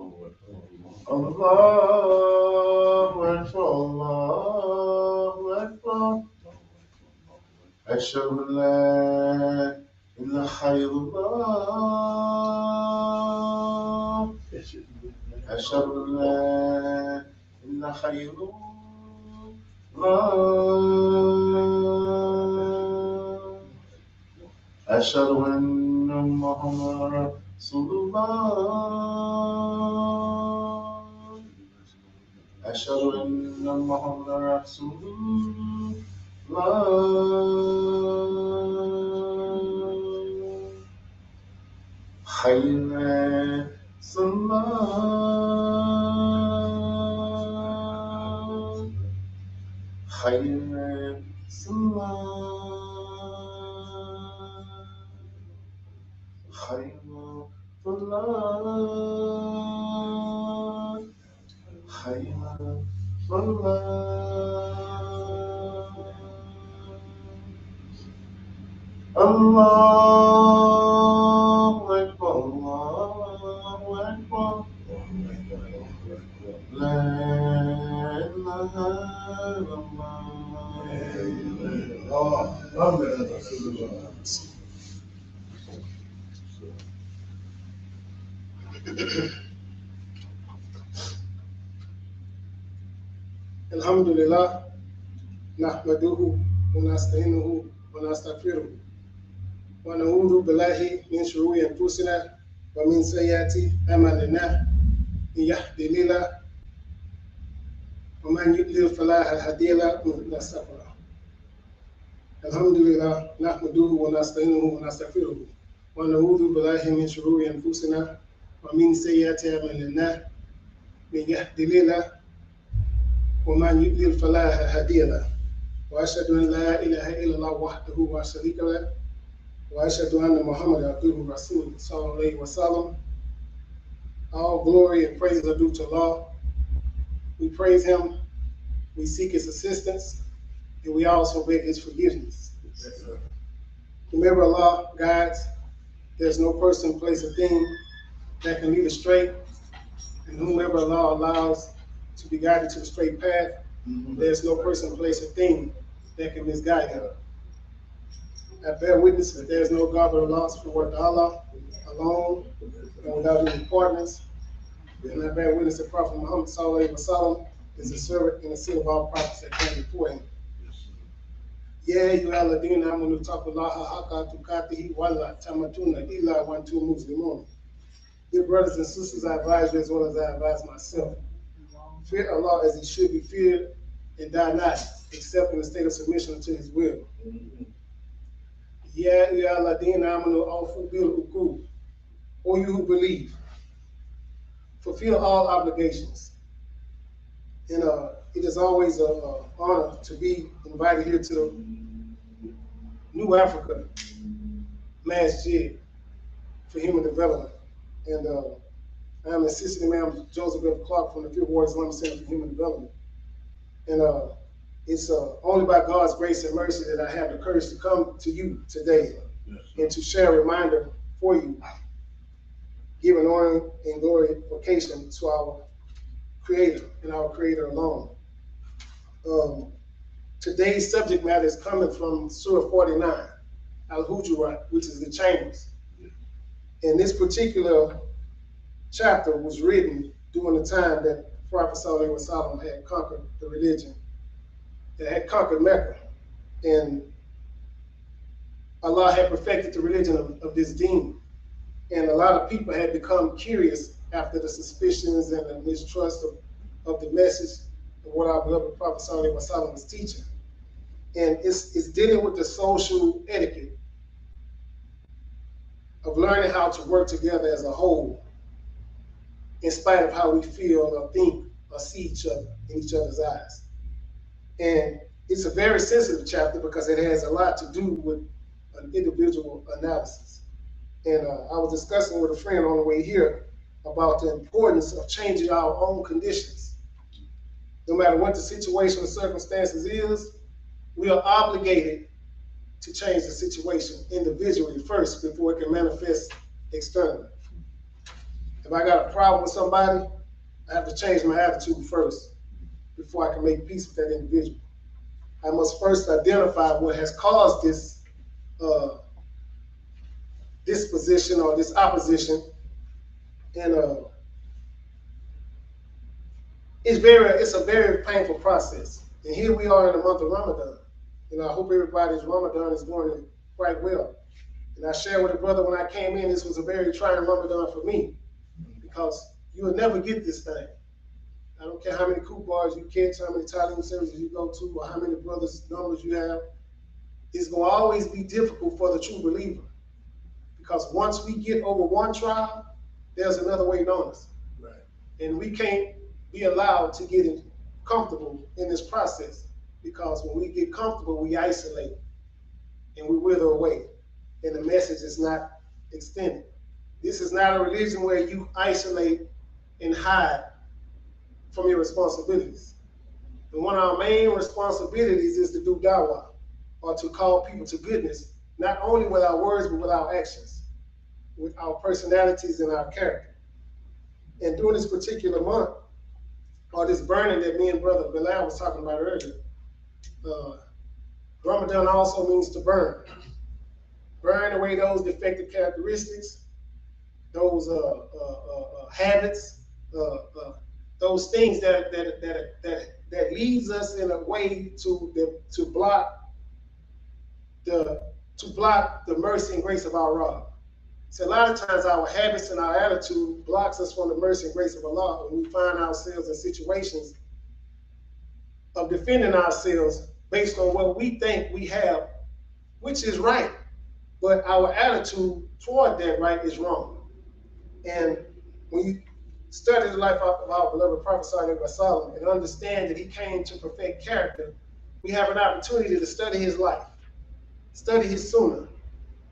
الله أكبر الله أكبر أشهد أن لا إله إلا الله أشهد أن لا إله إلا الله أشهد أن محمدا رسول الله أشهد أن محمدا رسول الله حي على الصلاة حي على الصلاة حي على الصلاة حي على الصلاة الله أكبر الله أكبر لا إله إلا الله الحمد لله نحمده ونستعينه ونستغفره ونعوذ بالله من شرور أنفسنا ومن سيئات أعمالنا من يهده الله ومن يضلل فلا هادي له ونستغفره الحمد لله نحمده ونستعينه ونستغفره ونعوذ بالله من شرور أنفسنا ومن سيئات أعمالنا من يهده الله ومن يضلل فلا هادي له وأشهد أن لا إله إلا الله وحده لا شريك له وأشهد أن محمدا عبده ورسوله صلى الله عليه وسلم. All glory and praise are due to Allah. We praise Him, we seek His assistance, and we also beg His forgiveness. Whomever Allah guides, there's no person, place, or thing that can lead us straight, and whomever Allah allows to be guided to the straight path, there's no person, place, or thing that can misguide him. I bear witness that there is no God but Allah, for Allah alone and without any partners. And I bear witness that Prophet Muhammad sallallahu alaihi wasallam is a servant and a seal of all prophets that came before him. Ya ayyuhalladhina amanu taqullaha haqqa tuqatihi wa la tamutunna illa wa antum muslimun. Dear brothers and sisters, I advise you as well as I advise myself. Fear Allah as He should be feared, and die not, except in a state of submission to His will. Ya ayyuhalladhina amanu awfu bil uqud. O you who believe, fulfill all obligations. And it is always an honor to be invited here to New Africa Masjid for Human Development. And I'm Assistant Imam Joseph F. Clark from the Fifth Ward Islamic Center for Human Development. And it's only by God's grace and mercy that I have the courage to come to you today and to share a reminder for you, giving honor and glorification to our Creator and our Creator alone. Today's subject matter is coming from Surah 49, Al-Hujurat, which is the chambers. And this particular chapter was written during the time that Prophet Sallallahu Alaihi Wasallam had conquered the religion, that had conquered Mecca. And Allah had perfected the religion of this deen. And a lot of people had become curious after the suspicions and the mistrust of the message of what our beloved Prophet Sallallahu Alaihi Wasallam was teaching. And it's dealing with the social etiquette of learning how to work together as a whole, in spite of how we feel or think or see each other in each other's eyes. And it's a very sensitive chapter because it has a lot to do with an individual analysis. And I was discussing with a friend on the way here about the importance of changing our own conditions. No matter what the situation or circumstances is, we are obligated to change the situation individually first before it can manifest externally. If I got a problem with somebody, I have to change my attitude first before I can make peace with that individual. I must first identify what has caused this disposition or this opposition, and it's a very painful process. And here we are in the month of Ramadan. I hope everybody's Ramadan is going quite well. And I shared with a brother when I came in, this was a very trying Ramadan for me, because you will never get this thing. I don't care how many bars you catch, how many Talim services you go to, or how many brothers' numbers you have. It's going to always be difficult for the true believer. Because once we get over one trial, there's another waiting on us. Right. And we can't be allowed to get comfortable in this process. Because when we get comfortable, we isolate and we wither away. And the message is not extended. This is not a religion where you isolate and hide from your responsibilities. And one of our main responsibilities is to do dawah, or to call people to goodness, not only with our words, but with our actions, with our personalities and our character. And during this particular month, or this burning that me and Brother Bilal was talking about earlier, Ramadan also means to burn. Burn away those defective characteristics, those habits, those things that leads us in a way to block the mercy and grace of our Rabb. So a lot of times our habits and our attitude blocks us from the mercy and grace of Allah when we find ourselves in situations of defending ourselves based on what we think we have, which is right, but our attitude toward that right is wrong. And when you study the life of our beloved Prophet ﷺ and understand that he came to perfect character, we have an opportunity to study his life, study his sunnah,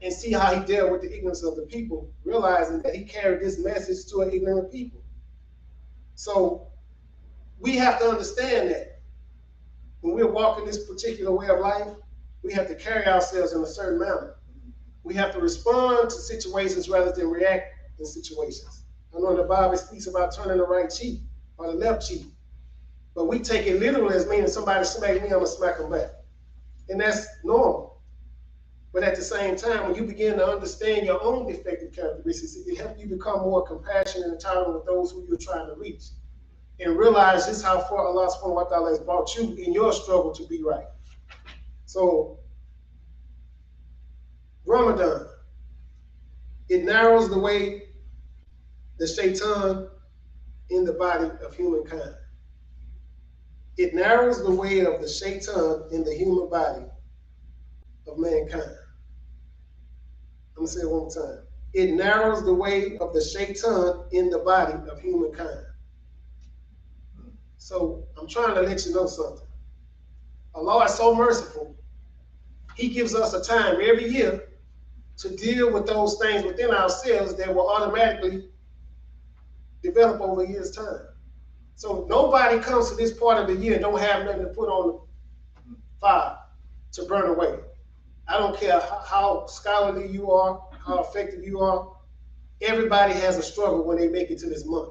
and see how he dealt with the ignorance of the people, realizing that he carried this message to an ignorant people. So we have to understand that when we're walking this particular way of life, we have to carry ourselves in a certain manner. We have to respond to situations rather than react in situations. I know in the Bible it speaks about turning the right cheek or the left cheek, but we take it literally as meaning somebody smack me, I'm gonna smack them back. And that's normal. But at the same time, when you begin to understand your own defective characteristics, it helps you become more compassionate and tolerant with those who you're trying to reach. And realize just how far Allah subhanahu wa ta'ala has brought you in your struggle to be right. So, Ramadan, it narrows the way the shaitan in the body of humankind. It narrows the way of the shaitan in the human body of mankind. I'm gonna say it one more time. It narrows the way of the shaitan in the body of humankind. So I'm trying to let you know something. Allah is so merciful. He gives us a time every year to deal with those things within ourselves that will automatically develop over a year's time. So nobody comes to this part of the year and don't have nothing to put on the fire to burn away. I don't care how scholarly you are, how effective you are. Everybody has a struggle when they make it to this month.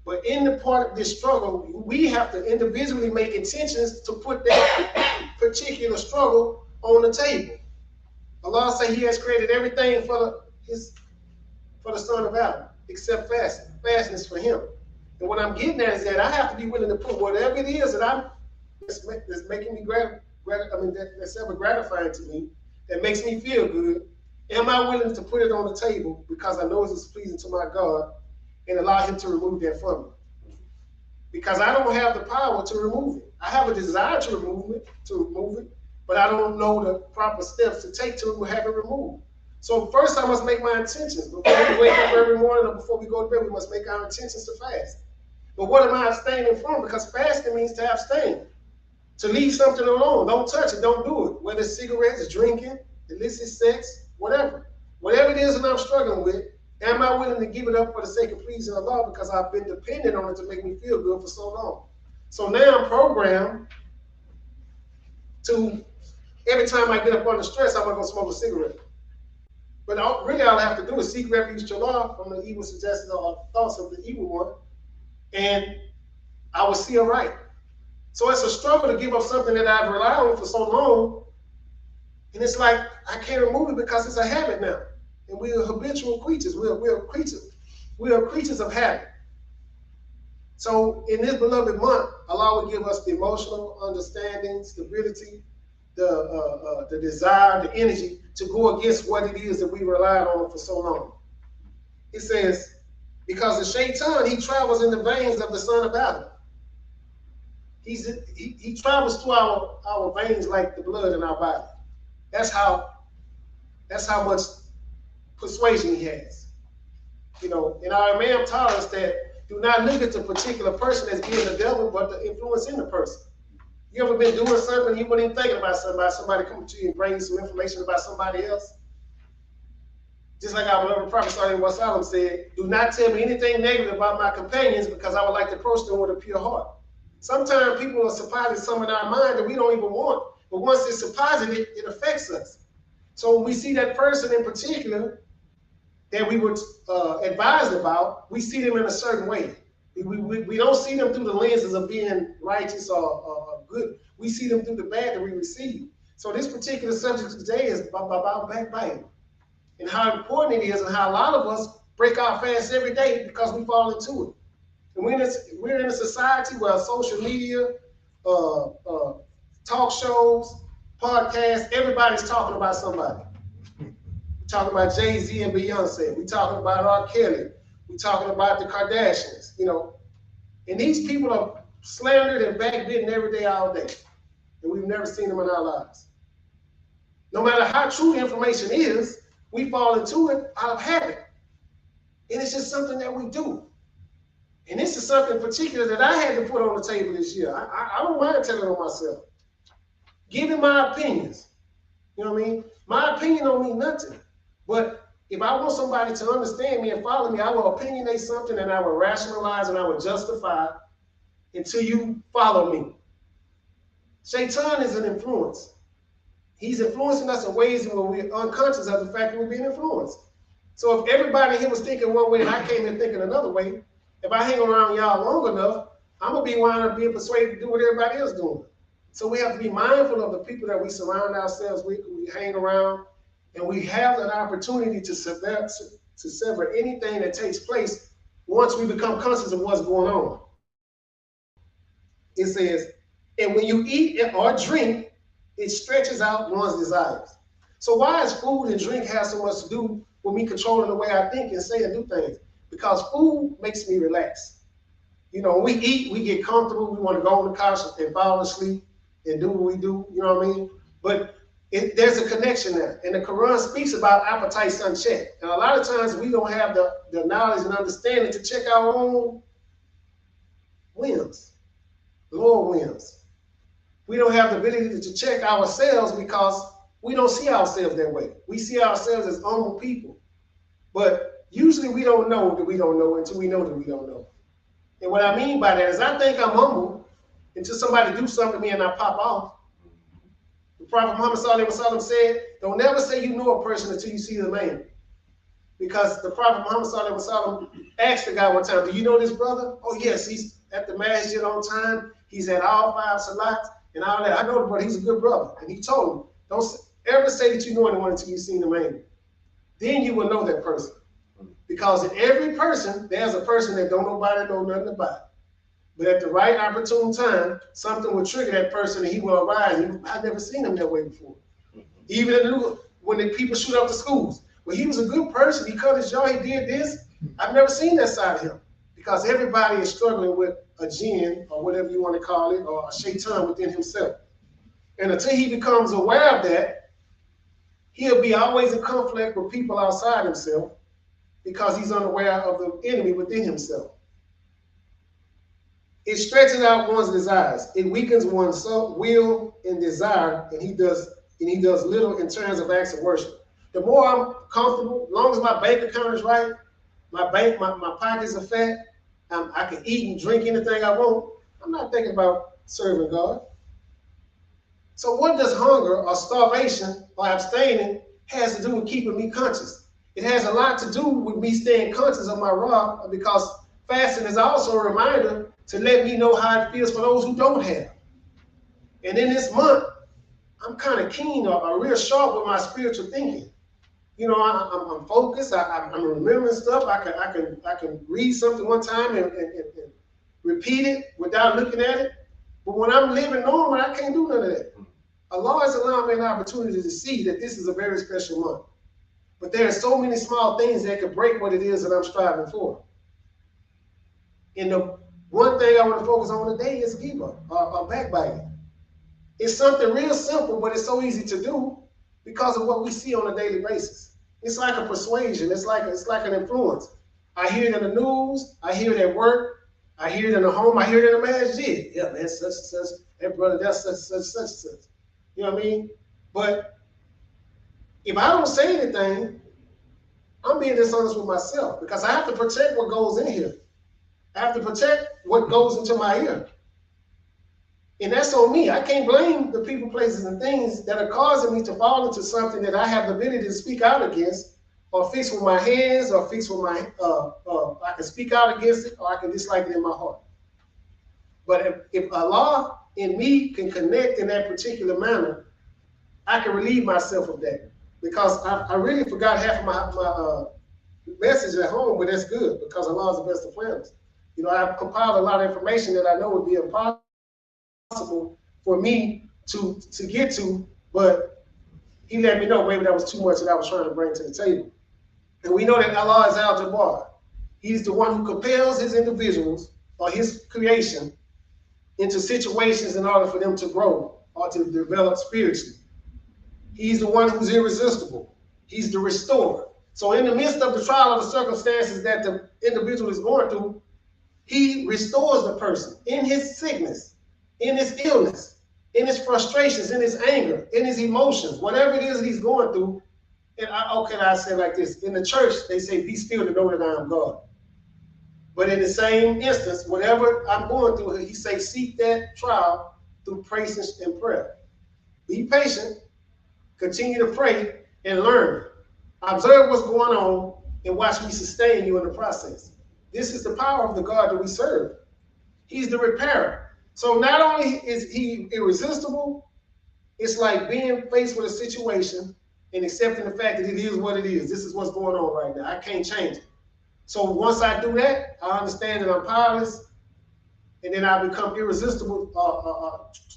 But in the part of this struggle, we have to individually make intentions to put that particular struggle on the table. Allah says He has created everything for the son of Adam, except fasting. Fasting is for Him. And what I'm getting at is that I have to be willing to put whatever it is that that's making me that's ever gratifying to me, that makes me feel good. Am I willing to put it on the table because I know it's pleasing to my God, and allow Him to remove that from me? Because I don't have the power to remove it. I have a desire to remove it, but I don't know the proper steps to take to have it removed. So first I must make my intentions. Before we wake up every morning or before we go to bed, we must make our intentions to fast. But what am I abstaining from? Because fasting means to abstain. To leave something alone. Don't touch it, don't do it. Whether it's cigarettes, drinking, illicit sex, whatever. Whatever it is that I'm struggling with, am I willing to give it up for the sake of pleasing Allah because I've been dependent on it to make me feel good for so long? So now I'm programmed to, every time I get up under stress, I'm going to go smoke a cigarette. But really all I have to do is seek refuge to Allah from the evil suggestions or thoughts of the evil one, and I will see it right. So it's a struggle to give up something that I've relied on for so long, and it's like I can't remove it because it's a habit now. And we are habitual creatures. We are creatures. We are creatures of habit. So in this beloved month, Allah will give us the emotional understanding, stability, the desire, the energy to go against what it is that we relied on for so long. It says, because the shaitan, he travels in the veins of the son of Adam. He travels through our veins like the blood in our body. That's how much persuasion he has. You know, and our Imam taught us that do not look at the particular person as being the devil, but the influence in the person. You ever been doing something you weren't even thinking about somebody coming to you and bringing you some information about somebody else? Just like our beloved Prophet ﷺ said, do not tell me anything negative about my companions because I would like to approach them with a pure heart. Sometimes people are supposing something in our mind that we don't even want, but once it's supposed, it affects us. So when we see that person in particular that we were advised about, we see them in a certain way. We don't see them through the lenses of being righteous or good. We see them through the bad that we receive. So this particular subject today is about backbiting and how important it is and how a lot of us break our fast every day because we fall into it. And we're in a society where social media, talk shows, podcasts, everybody's talking about somebody. We're talking about Jay-Z and Beyonce. We're talking about R. Kelly. We're talking about the Kardashians, you know. And these people are slandered and backbitten every day, all day. And we've never seen them in our lives. No matter how true the information is, we fall into it out of habit. And it's just something that we do. And this is something particular that I had to put on the table this year. I don't mind telling on myself. Giving my opinions. You know what I mean? My opinion don't mean nothing. But if I want somebody to understand me and follow me, I will opinionate something and I will rationalize and I will justify until you follow me. Shaitan is an influence. He's influencing us in ways where we're unconscious of the fact that we're being influenced. So if everybody here was thinking one way and I came in thinking another way, if I hang around y'all long enough, I'm going to be wound up being persuaded to do what everybody else is doing. So we have to be mindful of the people that we surround ourselves with, we hang around, and we have an opportunity to sever anything that takes place once we become conscious of what's going on. It says, and when you eat or drink, it stretches out one's desires. So why does food and drink have so much to do with me controlling the way I think and say and do things? Because food makes me relax. You know, when we eat, we get comfortable. We want to go on the couch and fall asleep and do what we do. You know what I mean? But there's a connection there. And the Quran speaks about appetites unchecked. And a lot of times we don't have the knowledge and understanding to check our own whims, lower whims. We don't have the ability to check ourselves because we don't see ourselves that way. We see ourselves as humble people. But usually we don't know that we don't know until we know that we don't know. And what I mean by that is I think I'm humble until somebody do something to me and I pop off. The Prophet Muhammad ﷺ said, don't never say you know a person until you see the man. Because the Prophet Muhammad ﷺ asked the guy one time, do you know this brother? Oh yes, he's at the masjid on time. He's at all 5 salats and all that. I know the brother, he's a good brother. And he told him, don't ever say that you know anyone until you've seen the man. Then you will know that person. Because in every person, there's a person that don't nobody know nothing about. But at the right opportune time, something will trigger that person and he will arise. I've never seen him that way before. Even when the people shoot up the schools. Well, he was a good person. He cut his jaw. He did this. I've never seen that side of him. Because everybody is struggling with a jinn or whatever you want to call it, or a shaitan within himself. And until he becomes aware of that, he'll be always in conflict with people outside himself because he's unaware of the enemy within himself. It stretches out one's desires. It weakens one's will and desire, and he does little in terms of acts of worship. The more I'm comfortable, as long as my bank account is right, my pockets are fat, I can eat and drink anything I want, I'm not thinking about serving God. So what does hunger or starvation or abstaining has to do with keeping me conscious? It has a lot to do with me staying conscious of my raw, because fasting is also a reminder to let me know how it feels for those who don't have. And in this month, I'm kind of keen or real sharp with my spiritual thinking. You know, I'm focused. I'm remembering stuff. I can read something one time and repeat it without looking at it. But when I'm living normal, I can't do none of that. Allah has allowed me an opportunity to see that this is a very special month. But there are so many small things that could break what it is that I'm striving for. And the one thing I want to focus on today is ghibah, or backbiting. It's something real simple, but it's so easy to do because of what we see on a daily basis. It's like a persuasion. It's like an influence. I hear it in the news. I hear it at work. I hear it in the home. I hear it in the masjid. Yeah, man, such and such. That brother, that's such. You know what I mean? But if I don't say anything, I'm being dishonest with myself, because I have to protect what goes in here. I have to protect what goes into my ear. And that's on me. I can't blame the people, places, and things that are causing me to fall into something that I have the ability to speak out against, or fix with my hands, or fix with my, I can speak out against it, or I can dislike it in my heart. But if Allah and me can connect in that particular manner, I can relieve myself of that. Because I really forgot half of my message at home, but that's good, because Allah is the best of planners. You know, I've compiled a lot of information that I know would be impossible for me to get to, but He let me know maybe that was too much that I was trying to bring to the table. And we know that Allah is Al-Jabbar. He's the one who compels His individuals or His creation into situations in order for them to grow or to develop spiritually. He's the one who's irresistible. He's the restorer. So in the midst of the trial of the circumstances that the individual is going through, He restores the person in his sickness, in his illness, in his frustrations, in his anger, in his emotions, whatever it is that he's going through. And I say it like this. In the church, they say, be still to know that I am God. But in the same instance, whatever I'm going through, He say, seek that trial through patience and prayer. Be patient, continue to pray, and learn. Observe what's going on and watch me sustain you in the process. This is the power of the God that we serve. He's the repairer. So not only is He irresistible, it's like being faced with a situation and accepting the fact that it is what it is. This is what's going on right now. I can't change it. So once I do that, I understand that I'm powerless, and then I become irresistible.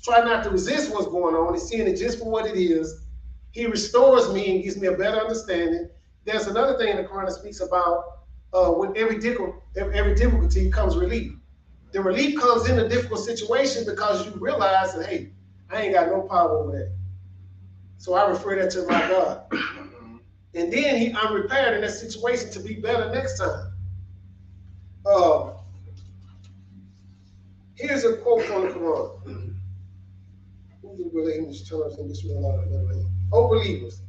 Try not to resist what's going on and seeing it just for what it is. He restores me and gives me a better understanding. There's another thing in the Quran that speaks about with every difficulty comes relief. The relief comes in a difficult situation because you realize that, hey, I ain't got no power over that. So I refer that to my God. And then I'm repaired in that situation to be better next time. Here's a quote from the Quran. Oh, believers,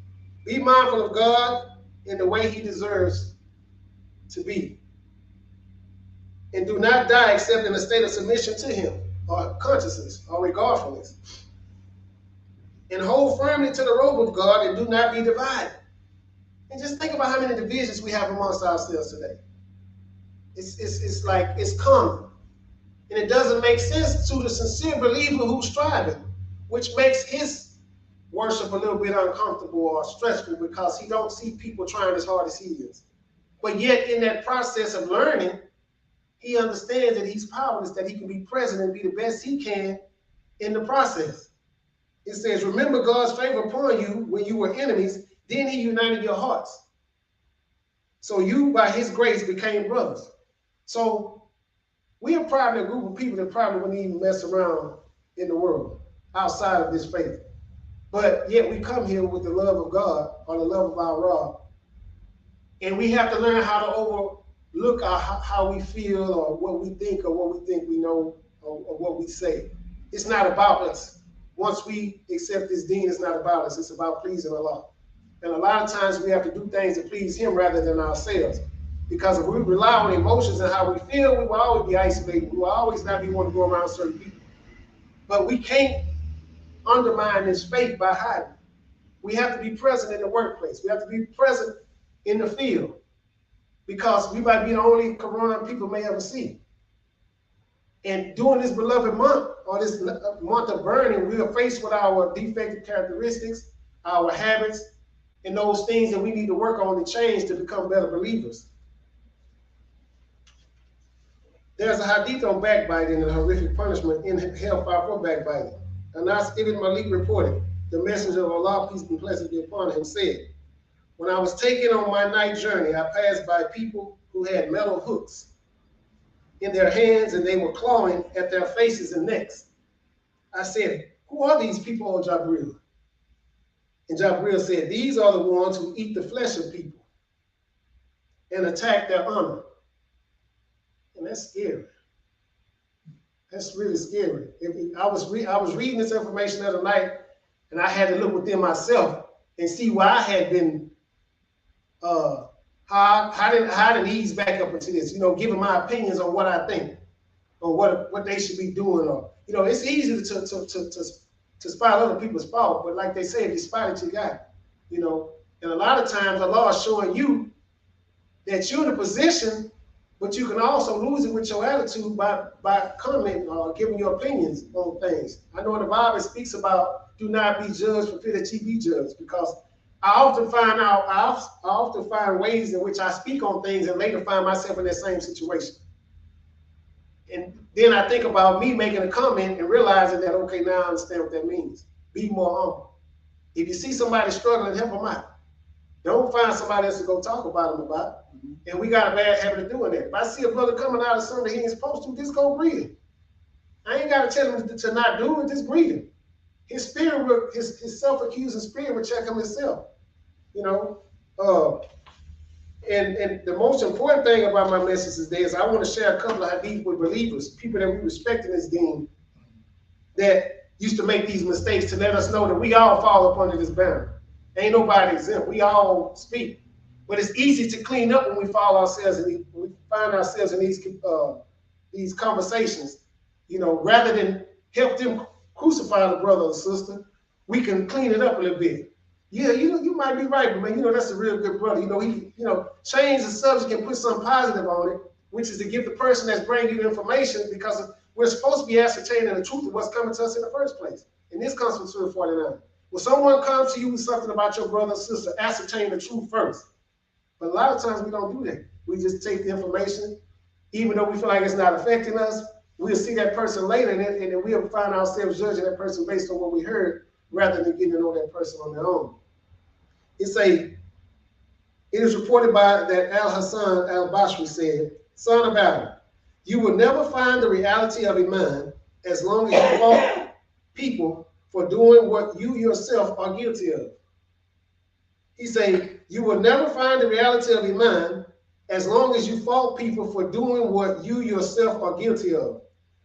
be mindful of God in the way He deserves to be. And do not die except in a state of submission to Him, or consciousness, or regardfulness. And hold firmly to the robe of God and do not be divided. And just think about how many divisions we have amongst ourselves today. It's like it's common. And it doesn't make sense to the sincere believer who's striving, which makes his worship a little bit uncomfortable or stressful because he don't see people trying as hard as he is. But yet in that process of learning, he understands that he's powerless, that he can be present and be the best he can in the process. It says, remember God's favor upon you when you were enemies, then He united your hearts. So you, by His grace, became brothers. So we are probably a group of people that probably wouldn't even mess around in the world outside of this faith. But yet we come here with the love of God or the love of our Rabb. And we have to learn how to overlook how we feel or what we think we know or what we say. It's not about us. Once we accept this deen, it's not about us. It's about pleasing Allah. And a lot of times we have to do things to please Him rather than ourselves. Because if we rely on emotions and how we feel, we will always be isolated. We will always not be wanting to go around certain people. But we can't undermine this faith by hiding. We have to be present in the workplace. We have to be present in the field, because we might be the only corona people may ever see. And during this beloved month, or this month of burning, we are faced with our defective characteristics, our habits, and those things that we need to work on and change to become better believers. There's a hadith on backbiting and horrific punishment in hellfire for backbiting. Anas ibn Malik reported, the messenger of Allah, peace and blessings be upon him, said, when I was taken on my night journey, I passed by people who had metal hooks in their hands, and they were clawing at their faces and necks. I said, who are these people, O Jabril? And Jabril said, these are the ones who eat the flesh of people and attack their honor. And that's scary. That's really scary. I was reading this information the other night, and I had to look within myself and see why I had been how did ease back up into this, giving my opinions on what I think, or what they should be doing, or it's easy to spot other people's fault, but like they say, if you spot it, you got it, and a lot of times Allah is showing you that you're in a position, but you can also lose it with your attitude by commenting or giving your opinions on things. I know the Bible speaks about do not be judged for fear that ye be judged, because I often find ways in which I speak on things and later find myself in that same situation. And then I think about me making a comment and realizing that, okay, now I understand what that means. Be more humble. If you see somebody struggling, help them out. Don't find somebody else to go talk about them about. And we got a bad habit of doing that. If I see a brother coming out of something he ain't supposed to, just go greet him. I ain't got to tell him to not do it, just greet him. His spirit, his self-accusing spirit will check him himself. And the most important thing about my message today is I want to share a couple of hadith with believers, people that we respect in this deen, that used to make these mistakes, to let us know that we all fall up under this banner. Ain't nobody exempt. We all speak. But it's easy to clean up when we find ourselves in these conversations. Rather than help them crucify the brother or sister, we can clean it up a little bit. Yeah, you might be right, but man, that's a real good brother. Change the subject and put something positive on it, which is to give the person that's bringing you the information, because we're supposed to be ascertaining the truth of what's coming to us in the first place. And this comes from Surah 49. When someone comes to you with something about your brother or sister, ascertain the truth first. But a lot of times we don't do that. We just take the information, even though we feel like it's not affecting us. We'll see that person later, and then we'll find ourselves judging that person based on what we heard, rather than getting to know that person on their own. It is reported by that Al-Hassan al-Basri said, son of Adam, you will never find the reality of Imam as long as you fault people for doing what you yourself are guilty of. He said, you will never find the reality of Imam as long as you fault people for doing what you yourself are guilty of,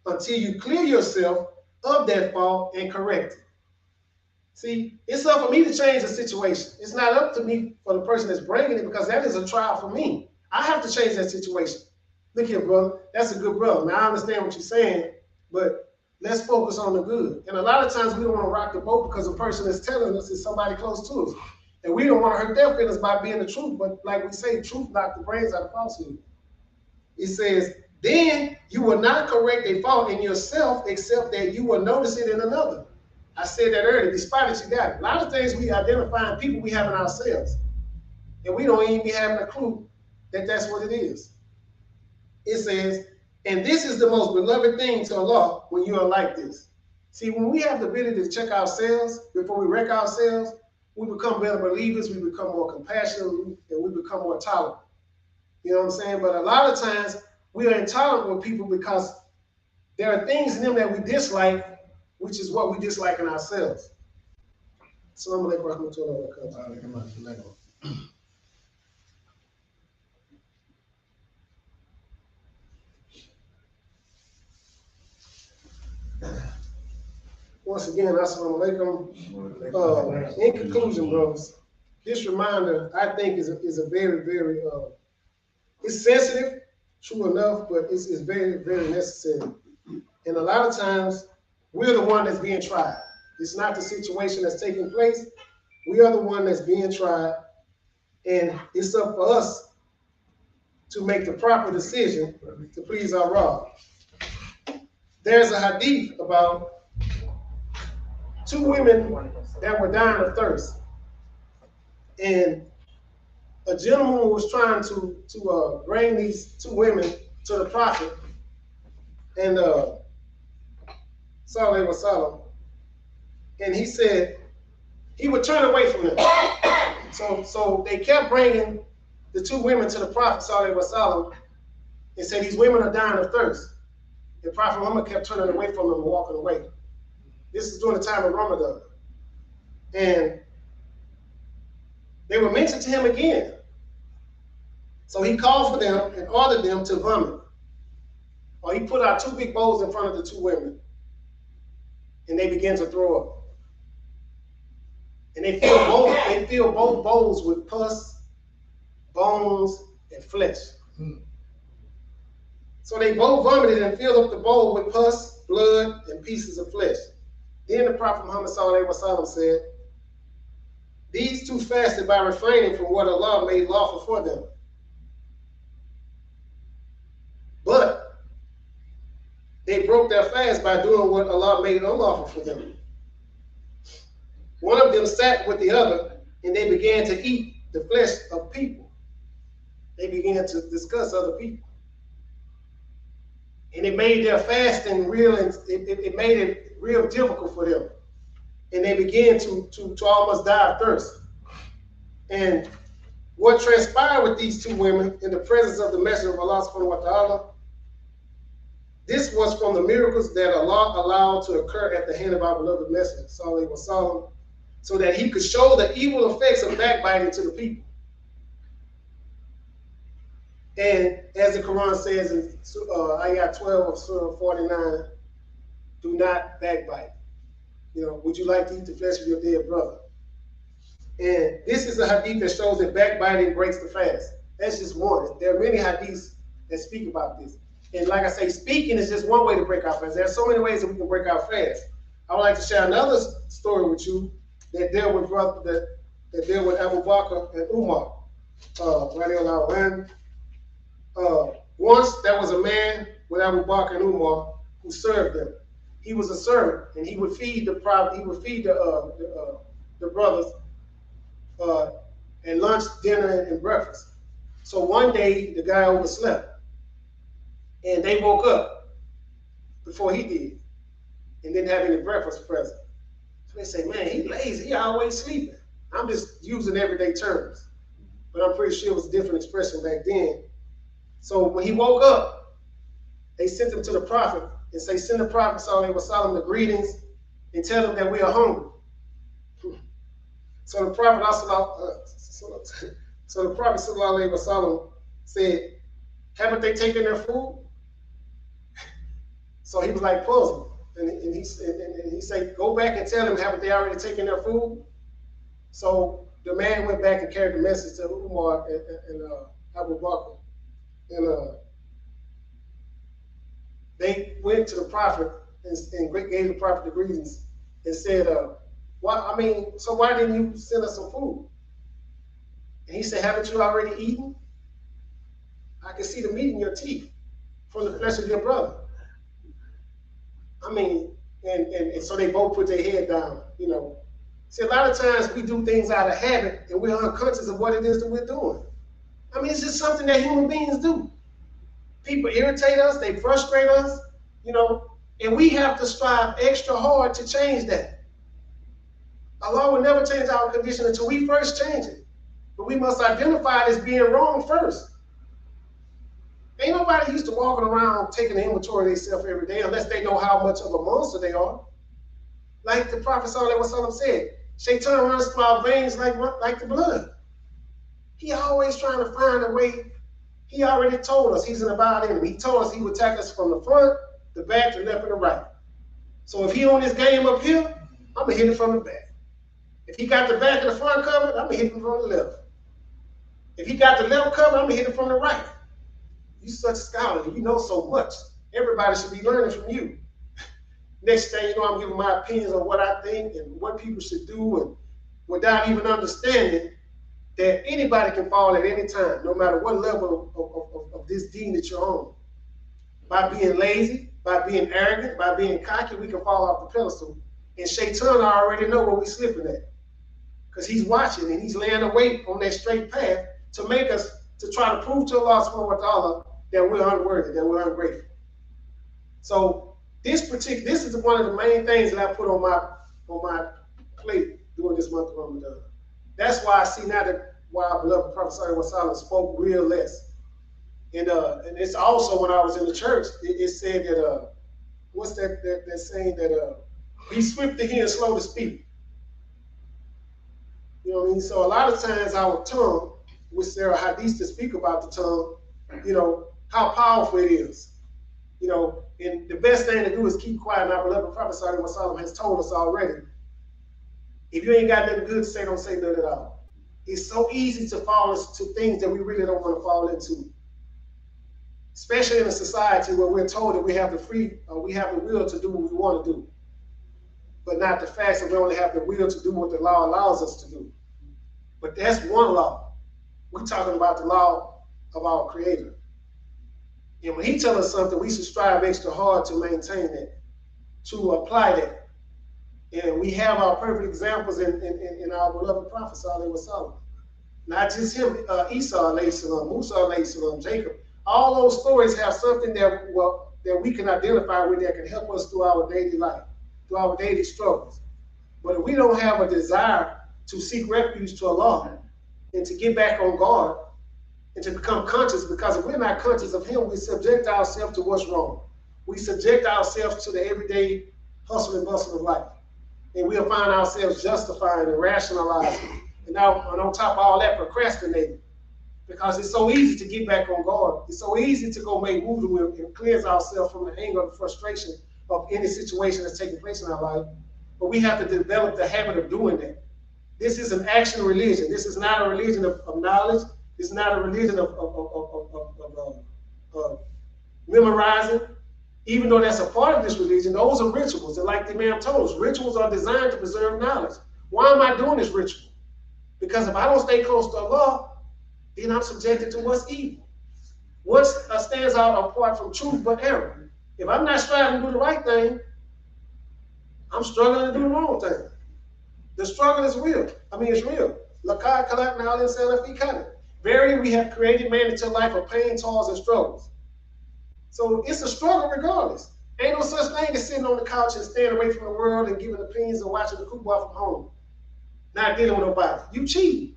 until you clear yourself of that fault and correct it. See, it's up for me to change the situation. It's not up to me for the person that's bringing it, because that is a trial for me. I have to change that situation. Look here, brother. That's a good brother. Now, I understand what you're saying, but let's focus on the good. And a lot of times we don't want to rock the boat because the person that's telling us is somebody close to us. And we don't want to hurt their feelings by being the truth. But like we say, truth knocks the brains out of falsehood. It says, then you will not correct a fault in yourself except that you will notice it in another. I said that earlier, despite it, you got it. A lot of things we identify in people we have in ourselves. And we don't even be having a clue that that's what it is. It says, and this is the most beloved thing to Allah when you are like this. See, when we have the ability to check ourselves before we wreck ourselves, we become better believers, we become more compassionate, and we become more tolerant. You know what I'm saying? But a lot of times we are intolerant with people because there are things in them that we dislike, which is what we dislike in ourselves. Assalamu alaikum warahmatullahi wabarakatuh. Once again, assalamu alaikum. In conclusion, brothers, this reminder, I think, is a very, very, it's sensitive, true enough, but it's very, very necessary. And a lot of times, we're the one that's being tried. It's not the situation that's taking place. We are the one that's being tried. And it's up for us to make the proper decision to please our Rabb. There's a hadith about two women that were dying of thirst. And a gentleman was trying to bring these two women to the Prophet. And Sallallahu Alaihi Wasallam. And he said he would turn away from them. So they kept bringing the two women to the Prophet Sallallahu Alaihi Wasallam and said, these women are dying of thirst. The Prophet Muhammad kept turning away from them and walking away. This is during the time of Ramadan. And they were mentioned to him again. So he called for them and ordered them to vomit. Or he put out two big bowls in front of the two women. And they began to throw up. And they fill both bowls with pus, bones, and flesh. So they both vomited and filled up the bowl with pus, blood, and pieces of flesh. Then the Prophet Muhammad ﷺ said, these two fasted by refraining from what Allah made lawful for them. But they broke their fast by doing what Allah made unlawful for them. One of them sat with the other, and they began to eat the flesh of people. They began to discuss other people. And it made their fasting real, and it made it real difficult for them. And they began to almost die of thirst. And what transpired with these two women in the presence of the Messenger of Allah subhanahu wa ta'ala, this was from the miracles that Allah allowed to occur at the hand of our beloved Messenger, sallallahu alaihi wasallam, so that he could show the evil effects of backbiting to the people. And as the Quran says in ayat 12 of Surah 49, do not backbite. You know, would you like to eat the flesh of your dead brother? And this is a hadith that shows that backbiting breaks the fast. That's just one. There are many hadiths that speak about this. And like I say, speaking is just one way to break our fast. There are so many ways that we can break our fast. I would like to share another story with you that dealt with Abu Bakr and Umar. Once there was a man with Abu Bakr and Umar who served them. He was a servant, and he would feed the brothers and lunch, dinner, and breakfast. So one day the guy overslept, and they woke up before he did, and didn't have any breakfast present. So they say, man, he lazy, he always sleeping. I'm just using everyday terms, but I'm pretty sure it was a different expression back then. So when he woke up, they sent him to the Prophet and say, send the Prophet sallallahu alaihi wasallam the greetings and tell him that we are hungry. So the Prophet sallallahu alaihi wasallam said, haven't they taken their food? So he was like puzzled, and he said, go back and tell them, haven't they already taken their food? So the man went back and carried the message to Umar and Abu Bakr. And they went to the Prophet and gave the Prophet the greetings and said, why didn't you send us some food? And he said, haven't you already eaten? I can see the meat in your teeth from the flesh of your brother. I mean, and so they both put their head down, you know. See, a lot of times we do things out of habit and we're unconscious of what it is that we're doing. I mean, it's just something that human beings do. People irritate us, they frustrate us, you know, and we have to strive extra hard to change that. Allah will never change our condition until we first change it. But we must identify it as being wrong first. Ain't nobody used to walking around taking an inventory of themselves every day unless they know how much of a monster they are. Like the Prophet ﷺ said, Shaitan runs through our veins like the blood. He always trying to find a way. He already told us he's an avowed enemy. He told us he would attack us from the front, the back, the left, and the right. So if he on this game up here, I'm going to hit him from the back. If he got the back and the front covered, I'm going to hit him from the left. If he got the left covered, I'm going to hit him from the right. You're such a scholar. You know so much. Everybody should be learning from you. Next thing you know, I'm giving my opinions on what I think and what people should do, and without even understanding that anybody can fall at any time, no matter what level of this deen that you're on. By being lazy, by being arrogant, by being cocky, we can fall off the pedestal. And Shaitan already know where we're slipping at. Because he's watching and he's laying a weight on that straight path to make us, to try to prove to Allah subhanahu wa ta'ala that we're unworthy, that we're ungrateful. So this is one of the main things that I put on my plate during this month of Ramadan. That's why I see now that why our beloved Prophet Sallallahu Alaihi Wasallam spoke real less. And it's also when I was in the church, it said that what's that saying that be swift to hear and slow to speak. You know what I mean? So a lot of times our tongue, which there are hadiths to speak about the tongue, you know, how powerful it is. You know, and the best thing to do is keep quiet. And our beloved Prophet Sallallahu Alaihi Wasallam has told us already, if you ain't got nothing good to say, don't say nothing at all. It's so easy to fall into things that we really don't want to fall into. Especially in a society where we're told that we have the will to do what we want to do. But not the fact that we only have the will to do what the law allows us to do. But that's one law. We're talking about the law of our Creator. And when He tells us something, we should strive extra hard to maintain that, to apply that. And we have our perfect examples in our beloved Prophet Sallallahu Alaihi Wasallam. Not just him, Isa alayhi salam, Musa alayhi salam, Jacob. All those stories have something that we can identify with that can help us through our daily life, through our daily struggles. But if we don't have a desire to seek refuge to Allah and to get back on guard and to become conscious, because if we're not conscious of Him, we subject ourselves to what's wrong. We subject ourselves to the everyday hustle and bustle of life. And we'll find ourselves justifying and rationalizing. And now, on top of all that, procrastinating. Because it's so easy to get back on guard. It's so easy to go make wudu and cleanse ourselves from the anger and frustration of any situation that's taking place in our life. But we have to develop the habit of doing that. This is an action religion. This is not a religion of knowledge. It's not a religion of memorizing. Even though that's a part of this religion, those are rituals. And like the Imam told us, rituals are designed to preserve knowledge. Why am I doing this ritual? Because if I don't stay close to Allah, then I'm subjected to what's evil. What stands out apart from truth but error? If I'm not striving to do the right thing, I'm struggling to do the wrong thing. The struggle is real. I mean, it's real. Laqad khalaqna al-insana fi kabad. Verily, we have created man into a life of pain, toils, and struggles. So it's a struggle regardless. Ain't no such thing as sitting on the couch and staying away from the world and giving opinions and watching the football from home. Not dealing with nobody. You cheat.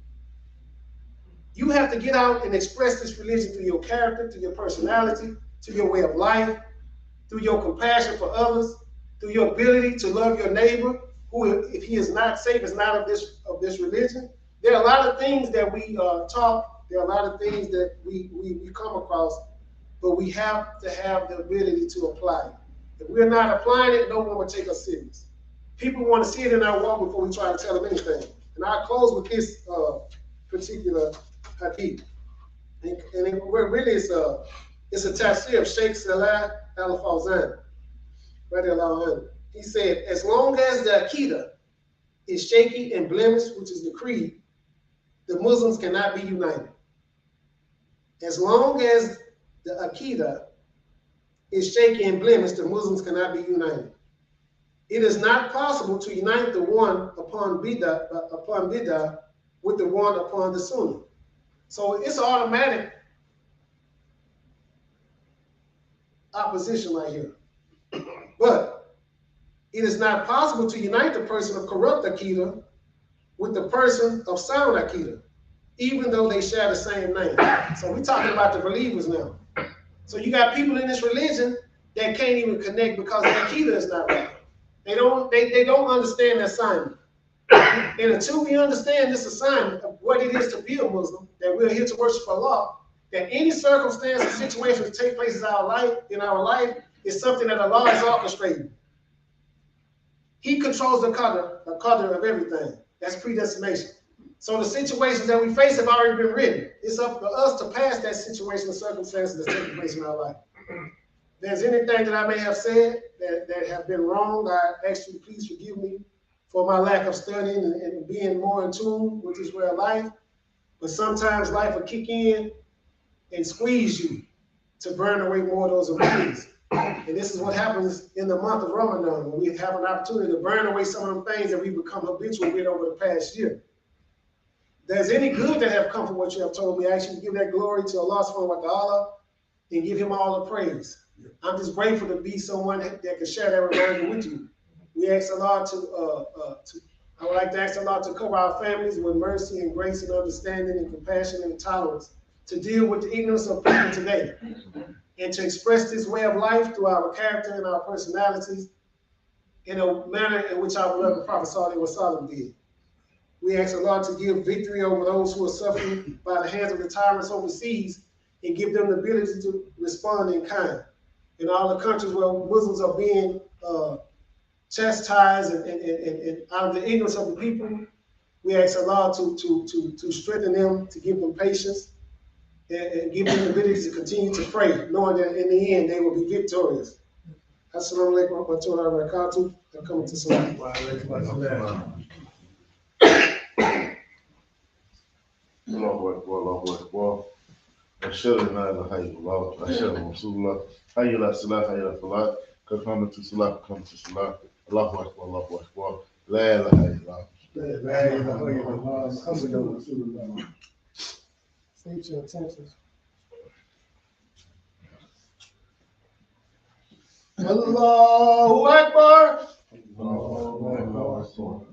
You have to get out and express this religion through your character, through your personality, through your way of life, through your compassion for others, through your ability to love your neighbor, who, if he is not safe, is not of this religion. There are a lot of things that we talk. There are a lot of things that we come across, but we have to have the ability to apply it. If we're not applying it, no one will take us serious. People want to see it in our walk before we try to tell them anything. And I'll close with this particular hadith. And it really is it's a tafsir of Sheikh Salah al-Fawzan. He said, as long as the Aqidah is shaky and blemished, which is the creed, the Muslims cannot be united. As long as the Aqidah is shaky and blemished, the Muslims cannot be united. It is not possible to unite the one upon bid'ah with the one upon the sunnah. So it's automatic opposition right here. But it is not possible to unite the person of corrupt Aqidah with the person of sound Aqidah, even though they share the same name. So we're talking about the believers now. So you got people in this religion that can't even connect because their Aqidah is not right. They don't understand the assignment. And until we understand this assignment of what it is to be a Muslim, that we're here to worship Allah, that any circumstance or situation that takes place in our life is something that Allah is orchestrating. He controls the qadr of everything. That's predestination. So the situations that we face have already been written. It's up to us to pass that situation or circumstances that's taking place in our life. If there's anything that I may have said that have been wrong, I ask you to please forgive me for my lack of studying and being more in tune with this way of life. But sometimes life will kick in and squeeze you to burn away more of those abilities. And this is what happens in the month of Ramadan, when we have an opportunity to burn away some of them things that we become habitual with over the past year. If there's any good that have come from what you have told me, I ask you to give that glory to Allah subhanahu wa ta'ala and give him all the praise. I'm just grateful to be someone that can share that reminder with you. We ask Allah I would like to ask Allah to cover our families with mercy and grace and understanding and compassion and tolerance, to deal with the ignorance of people today, and to express this way of life through our character and our personalities in a manner in which our beloved Prophet Sallallahu Alaihi Wasallam did. We ask Allah to give victory over those who are suffering by the hands of the tyrants overseas and give them the ability to respond in kind. In all the countries where Muslims are being chastised and out of the ignorance of the people, we ask Allah to strengthen them, to give them patience, and give them the ability to continue to pray, knowing that in the end they will be victorious. Assalamu alaikum wa rahmatullahi wa barakatuh. I'm coming to Salam. Allahu Akbar, Allahu Akbar. أشهد أن لا إله إلا الله وأشهد أن رسول الله. حي على الصلاة حي على الفلاح. قد قامت الصلاة قد قامت الصلاة. الله أكبر الله أكبر. لا إله إلا الله. لا إله إلا الله. محمد رسول الله. State your attention. Allahu Akbar. Allahu Akbar.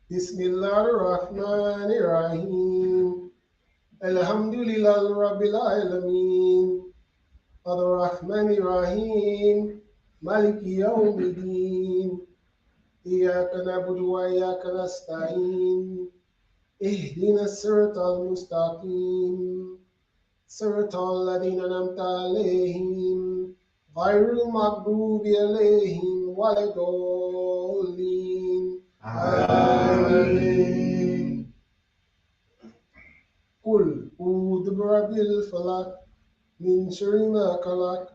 Bismillahir Rahmanir Rahim. Alhamdulillah Rabbil Alamin. Ar-Rahmanir Rahim. Maliki Yawmiddin. Iyyaka na'budu wa iyyaka nasta'in. Ihdina as-siratal mustaqim. Siratal ladina an'amta alayhim. Ghayril maghdubi alayhim waladdallin. Amin. Qul a'udhu birabbil falaq min sharri ma khalaq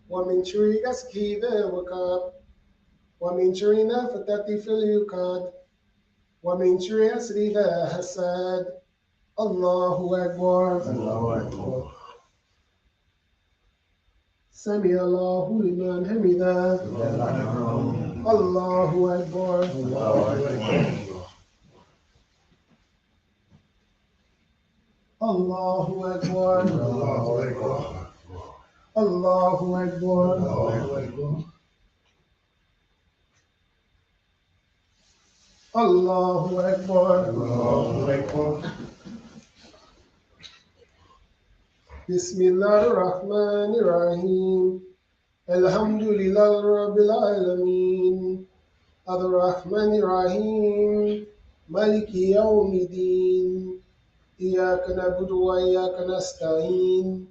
wa min sharri ghasiqin idha waqab wa min sharri naffathati fil 'uqad wa min sharri hasidin idha hasad. Allahu Akbar. Allahu Akbar. Sami Allahu liman hamidah. Allahu Akbar. Allahu Akbar. Allahu Akbar. Allahu Akbar. Bismillahir Rahmanir Rahim. Alhamdulillah Rabbil Alamin. Ar-Rahmanir Rahim. Maliki Yawmiddin. Iyyaka na'budu wa iyyaka nasta'in.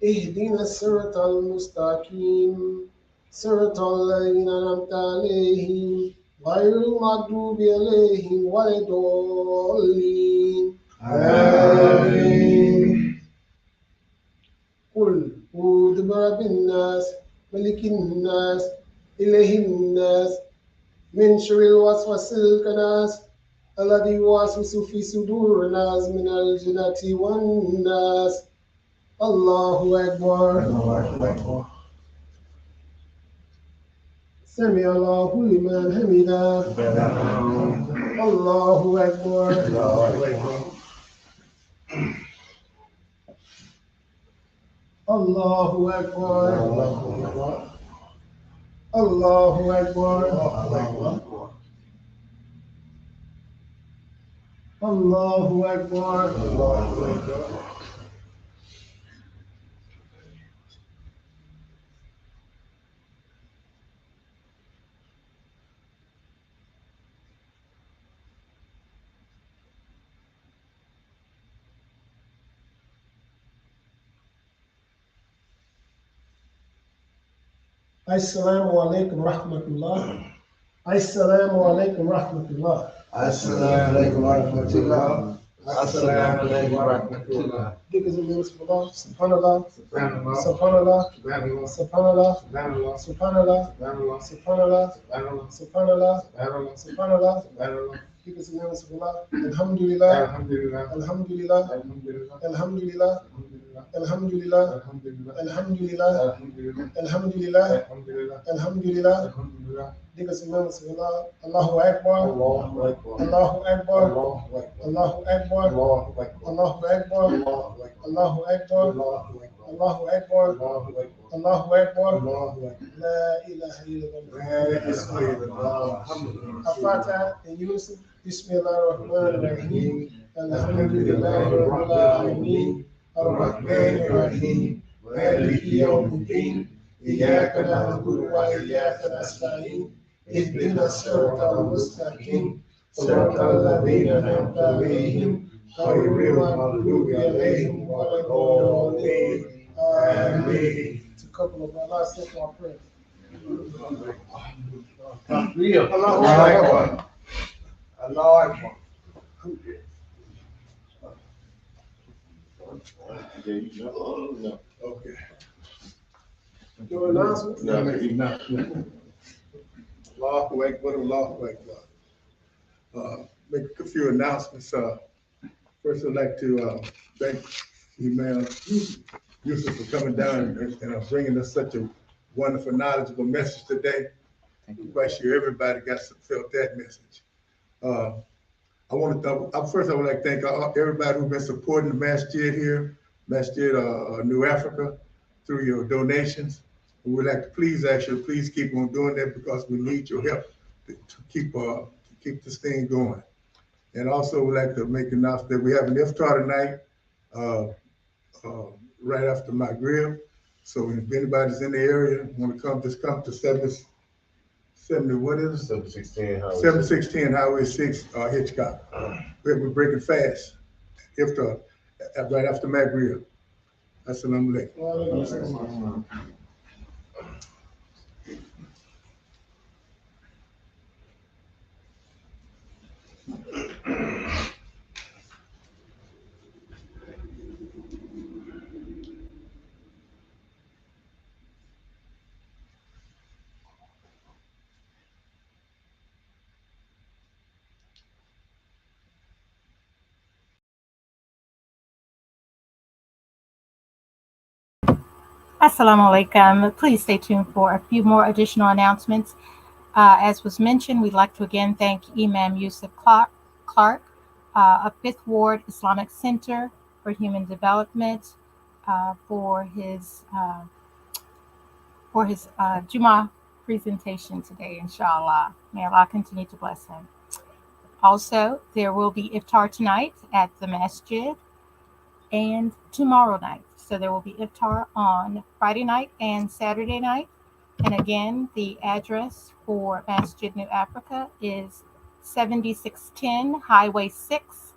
Ihdina as-siratal mustaqim. Siratal ladina an'amta alayhim. Ghayril maghdubi alayhim waladdallin. Amin. Qul a'udhu birabbin nas, malikin nas, ilahin nas, min sharril waswasil khannas, alladhi yuwaswisu fi sudurin nas minal jinnati wan nas. Allahu Akbar. Sami Allahu liman hamidah. Allahu Akbar. Allahu Akbar. Allahu Akbar. Allahu Akbar. Assalamu alaikum rahmatullah. Assalamu alaikum rahmatullah. Assalamu alaikum wa rahmatullah. Assalamu alaikum wa rahmatullah. Diggers and members of Allah, subhanallah, Subhanallah. subhanallah, Subhanallah. subhanallah, Subhanallah. subhanallah, Subhanallah. subhanallah, Subhanallah. subhanallah, Subhanallah. subhanallah. Subhanallah. Diggers and members of Allah, alhamdulillah, Alhamdulillah. alhamdulillah, Alhamdulillah. alhamdulillah, Alhamdulillah. alhamdulillah, Alhamdulillah. alhamdulillah, Alhamdulillah. alhamdulillah, Alhamdulillah. alhamdulillah. Alhamdulillah. Diggers and members of Allah, Allahu Akbar, Allahu Akbar. Allahu Akbar, Allahu Akbar. Allahu Akbar, Allahu Akbar. Allahu Akbar, Allahu Akbar. Allahu Akbar, Allahu Akbar. Allahu Akbar, Allahu Akbar. Allahu Akbar, Allahu Akbar. La ilaha illallah. Alhamdulillah. Al-Fatiha and Yusef, Bismillahir-Rahmanir-Rahim, Alhamdulillahi Rabbil Alameen, Ar-Rahmanir-Rahim, Maliki Yawmiddin, Iyyaka na'budu wa iyyaka nasta'in, Ihdina as-siratal mustaqim, siratal ladzina an'amta 'alaihim, ghayril maghdubi 'alaihim waladdallin. Amen. It's a couple of our last second of prayer. Allahu Akbar. Allahu Akbar. Okay. Your announcement? Allahu Akbar. Allahu Akbar. Make a few announcements. First, I'd like to thank Imam Yusef for coming down and bringing us such a wonderful, knowledgeable message today. I'm quite sure everybody felt that message. I want to first, I would like to thank everybody who's been supporting the masjid here, Masjid New Africa, through your donations. We would like to please ask you to please keep on doing that because we need your help to keep this thing going. And also, we'd like to make an announcement that we have an iftar tonight, right after my grill. So if anybody's in the area, want to come, just come to 716 Highway 6, Hitchcock. We're breaking fast. Iftar, right after my grill. Assalamu alaikum. Assalamu alaikum. Please stay tuned for a few more additional announcements. As was mentioned, we'd like to again thank Imam Yusef Clark of Fifth Ward Islamic Center for Human Development for his Jumu'ah presentation today, inshallah. May Allah continue to bless him. Also, there will be iftar tonight at the masjid and tomorrow night. So there will be iftar on Friday night and Saturday night. And again, the address for Masjid New Africa is 7610 Highway 6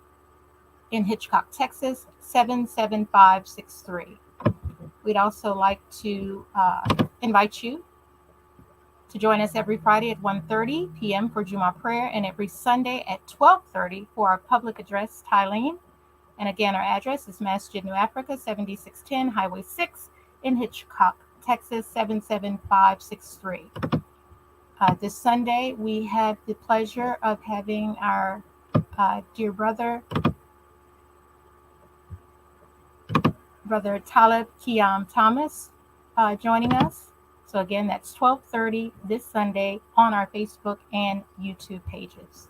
in Hitchcock, Texas, 77563. We'd also like to invite you to join us every Friday at 1:30 p.m. for Jumu'ah prayer and every Sunday at 12:30 for our public address, Tylene. And again, our address is Masjid New Africa, 7610 Highway 6 in Hitchcock, Texas, 77563. This Sunday, we have the pleasure of having our dear brother Talib Kiam Thomas joining us. So again, that's 12:30 this Sunday on our Facebook and YouTube pages.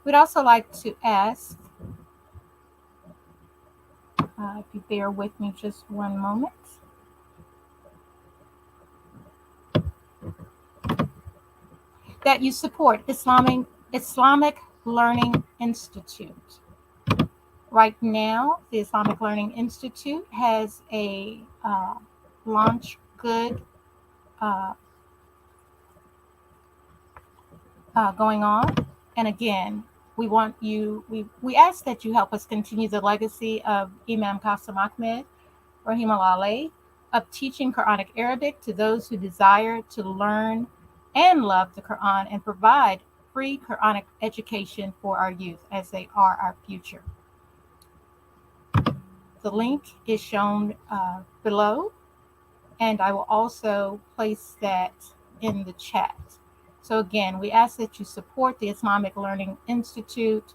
We'd also like to ask, if you bear with me just one moment, that you support Islamic Learning Institute. Right now, the Islamic Learning Institute has a launch good going on. And again, we ask that you help us continue the legacy of Imam Qasim Ahmed, Rahimahullah, of teaching Quranic Arabic to those who desire to learn and love the Quran and provide free Quranic education for our youth as they are our future. The link is shown below, and I will also place that in the chat. So again, we ask that you support the Islamic Learning Institute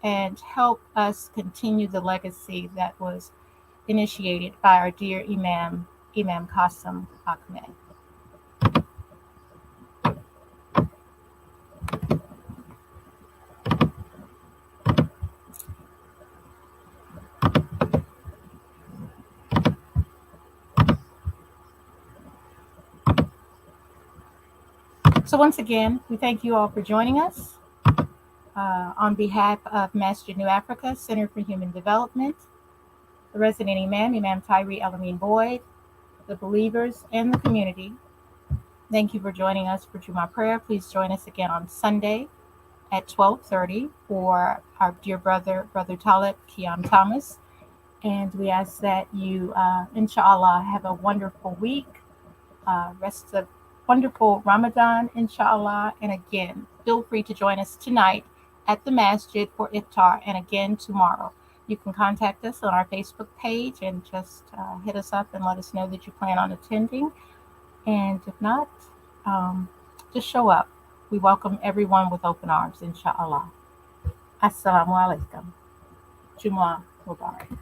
and help us continue the legacy that was initiated by our dear Imam Qasim Ahmed. So once again, we thank you all for joining us. On behalf of Masjid New Africa, Center for Human Development, the resident Imam, Imam Tyree Elamine Boyd, the believers, and the community, thank you for joining us for Jumu'ah prayer. Please join us again on Sunday at 12:30 for our dear brother Talib Kiam Thomas. And we ask that you, inshallah, have a wonderful week, rest of wonderful Ramadan, inshallah. And again, feel free to join us tonight at the masjid for iftar, and again tomorrow. You can contact us on our Facebook page and just hit us up and let us know that you plan on attending. And if not, just show up. We welcome everyone with open arms, inshallah. Assalamu alaikum. Jumu'ah Mubarak.